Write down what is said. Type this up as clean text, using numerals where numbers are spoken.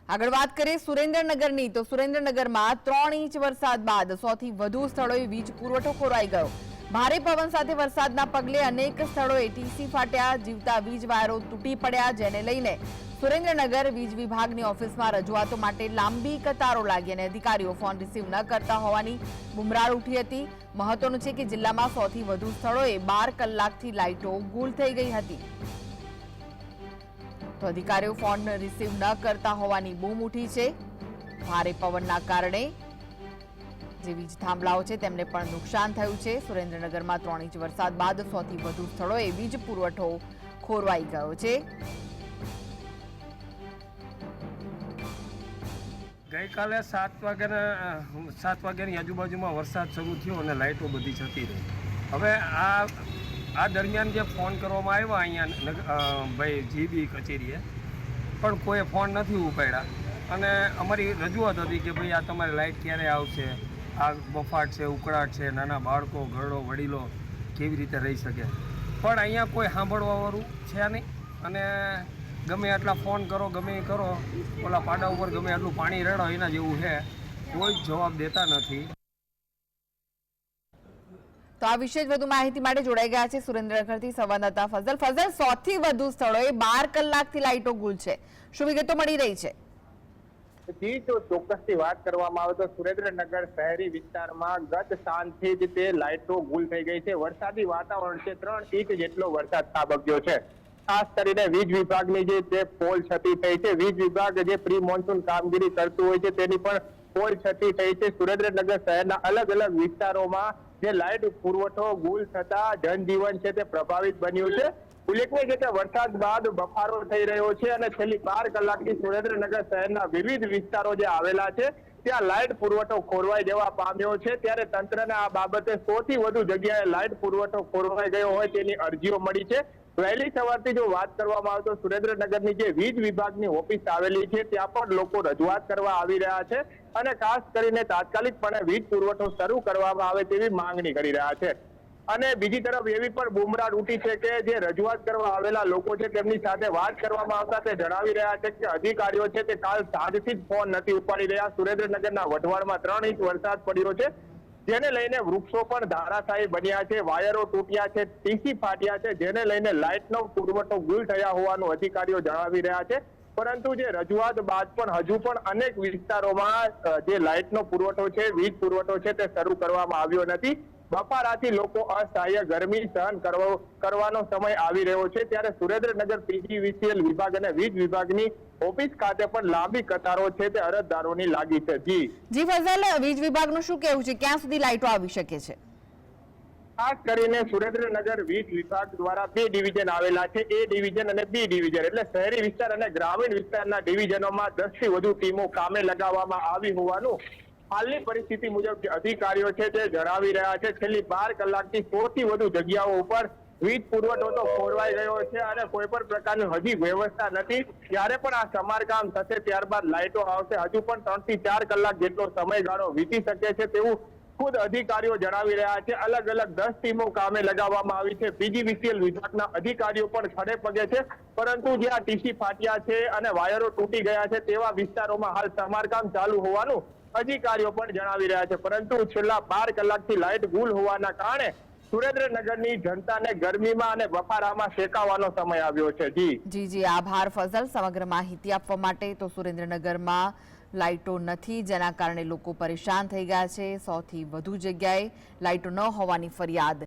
આગળ વાત કરીએ સુરેન્દ્રનગરની તો સુરેન્દ્રનગરમાં 3 ઇંચ વરસાદ બાદ સૌથી વધુ સ્થળોએ વીજ પુરવઠો ખોરવાઈ ગયો। ભારે પવન સાથે વરસાદના પગલે અનેક સ્થળોએ ટીસી ફાટ્યા, જીવતા વીજ વાયરો તૂટી પડ્યા, જેને લઈને સુરેન્દ્રનગર વીજ વિભાગની ઓફિસમાં રજૂઆતો માટે લાંબી કતારો લાગી અને અધિકારીઓ ફોન રિસીવ ન કરતા હોવાની બુમરાળ ઉઠી હતી। મહત્વનું છે કે જિલ્લામાં સૌથી વધુ સ્થળોએ 12 કલાકથી લાઇટો ગુલ થઈ ગઈ હતી। તો અધિકારીઓ ફોન રિસીવ ન કરતા હોવાની બૂમ ઉઠી છે। ભારે પવનના કારણે જે વીજ થાંભલાઓ છે તેમને પણ નુકસાન થયું છે। સુરેન્દ્રનગરમાં 3 ઇંચ વરસાદ બાદ સૌથી વધુ સ્થળોએ વીજ પુરવઠો ખોરવાઈ ગયો છે। ગઈકાલે 7 વાગ્યાની આજુબાજુમાં વરસાદ શરૂ થયો અને લાઇટો બધી જતી રહી। હવે આ દરમિયાન જે ફોન કરવામાં આવ્યા અહીંયા ભાઈ જીબી કચેરીએ, પણ કોઈએ ફોન નથી ઉપાડ્યા અને અમારી રજૂઆત હતી કે ભાઈ આ તમારી લાઇટ ક્યારે આવશે, આ બફાટ છે, ઉકળાટ છે, નાના બાળકો, ઘરડો, વડીલો કેવી રીતે રહી શકે, પણ અહીંયા કોઈ સાંભળવાવાળું છે નહીં અને ગમે એટલા ફોન કરો, ગમે એ કરો, ઓલા પાડા ઉપર ગમે એટલું પાણી રેડો એના જેવું છે, કોઈ જવાબ દેતા નથી। તો આ વિશે વધુ માહિતી માટે જોડાઈ ગયા છે સુરેન્દ્રનગરથી સંવાદદાતા ફઝલ। ફઝલ, સૌથી વધુ સ્થળોએ 12 કલાકથી લાઇટો ગુલ છે, શું વિગતો મળી રહી છે? જી, તો ચોક્કસથી વાત કરવામાં આવે તો સુરેન્દ્રનગર શહેરી વિસ્તારમાં ગત સાંજથી જ તે લાઇટો ગુલ થઈ ગઈ છે। વરસાદી વાતાવરણ છે, 3 ઇંચ જેટલો વરસાદ ખાબક્યો છે। ખાસ કરીને વીજ વિભાગની જે પોલ છતી થઈ છે, વીજ વિભાગ જે પ્રી મોન્સૂન કામગીરી કરતું હોય છે તેની પણ પોલ છતી થઈ છે। સુરેન્દ્રનગર શહેરના અલગ અલગ વિસ્તારોમાં જે લાઇટ પુરવઠો ગુલ થતા જનજીવન છે તે પ્રભાવિત બન્યું છે। ઉલ્લેખનીય છે કે વરસાદ બાદ બફારો થઈ રહ્યો છે અને છેલ્લી 12 કલાકથી સુરેન્દ્રનગર શહેરના વિવિધ વિસ્તારો જે આવેલા છે ત્યાં લાઇટ પુરવઠો ખોરવાઈ જવા પામ્યો છે। ત્યારે તંત્રને આ બાબતે સૌથી વધુ જગ્યાએ લાઇટ પુરવઠો ખોરવાઈ ગયો હોય તેની અરજીઓ મળી છે। વહેલી સવારથી જો વાત કરવામાં આવે તો સુરેન્દ્રનગરની જે વીજ વિભાગની ઓફિસ આવેલી છે ત્યાં પણ લોકો રજૂઆત કરવા આવી રહ્યા છે અને ખાસ કરીને તાત્કાલિકપણે વીજ પુરવઠો શરૂ કરવામાં આવે તેવી માંગણી કરી રહ્યા છે। અને બીજી તરફ એવી પણ બુમરાળ ઉઠી છે કે જે રજૂઆત કરવા આવેલા લોકો છે તેમની સાથે વાત કરવામાં આવતા તે જણાવી રહ્યા છે કે અધિકારીઓ છે તે કાલ સાંજથી જ ફોન નથી ઉપાડી રહ્યા। સુરેન્દ્રનગરના વઢવાણમાં 3 ઇંચ વરસાદ પડ્યો છે, જેને લઈને વૃક્ષો પણ ધરાશાયી બન્યા છે, વાયરો તૂટ્યા છે, ટીસી ફાટ્યા છે, જેને લઈને લાઇટનો પુરવઠો ગુલ થયા હોવાનું અધિકારીઓ જણાવી રહ્યા છે। પરંતુ જે રજૂઆત બાદ પણ હજુ પણ અનેક વિસ્તારોમાં જે લાઇટનો પુરવઠો છે, વીજ પુરવઠો છે તે શરૂ કરવામાં આવ્યો નથી। બફારાથી લોકો અસહ્ય ગરમી સહન કરવાનો સમય આવી રહ્યો છે। ત્યારે સુરેન્દ્રનગર પીજીવીસીએલ વિભાગ અને વીજ વિભાગની ઓફિસ ખાતે પણ લાંબી કતારો છે તે અરજદારોની લાગી છે। જી ફઝલ, વીજ વિભાગનું શું કહેવું છે, ક્યાં સુધી લાઇટો આવી શકે છે? ખાસ કરીને સુરેન્દ્રનગર વીજ વિભાગ દ્વારા 2 ડિવિઝન આવેલા છે, A ડિવિઝન અને B ડિવિઝન, એટલે શહેરી વિસ્તાર અને ગ્રામીણ વિસ્તારના ડિવિઝનોમાં 10 થી વધુ ટીમો કામે લગાવવામાં આવી હોવાનું હાલની પરિસ્થિતિ મુજબ અધિકારીઓ છે તે જણાવી રહ્યા છે। છેલ્લી 12 કલાકથી 100 થી વધુ જગ્યાઓ ઉપર વીજ પુરવઠો તો ખોરવાઈ ગયો છે અને કોઈ પણ પ્રકારની હજી વ્યવસ્થા નથી। જ્યારે પણ આ સમારકામ થશે ત્યારબાદ લાઇટો આવશે, હજુ પણ 3 થી 4 કલાક જેટલો સમયગાળો વીતી શકે છે તેવું ખુદ અધિકારીઓ જણાવી રહ્યા છે। અલગ અલગ 10 ટીમો કામે લગાવવામાં આવી છે। પીજીવીસીએલ વિભાગના અધિકારીઓ પણ ખડે પગે છે, પરંતુ જ્યાં ટીસી ફાટ્યા છે અને વાયરો તૂટી ગયા છે તેવા વિસ્તારોમાં હાલ સમારકામ ચાલુ હોવાનું અધિકારીઓ પણ જણાવી રહ્યા છે। પરંતુ છેલ્લા 12 કલાકથી લાઇટ ગુલ હોવાના કારણે સુરેન્દ્રનગરની જનતાને ગરમીમાં અને બફારામાં શેકાવાનો સમય આવ્યો છે। જી, આભાર ફઝલ સમગ્ર માહિતી આપવા માટે। તો સુરેન્દ્રનગરમાં લાઇટો નથી, જેના કારણે લોકો પરેશાન થઈ ગયા છે। સૌથી વધુ જગ્યાએ લાઇટો ન હોવાની ફરિયાદ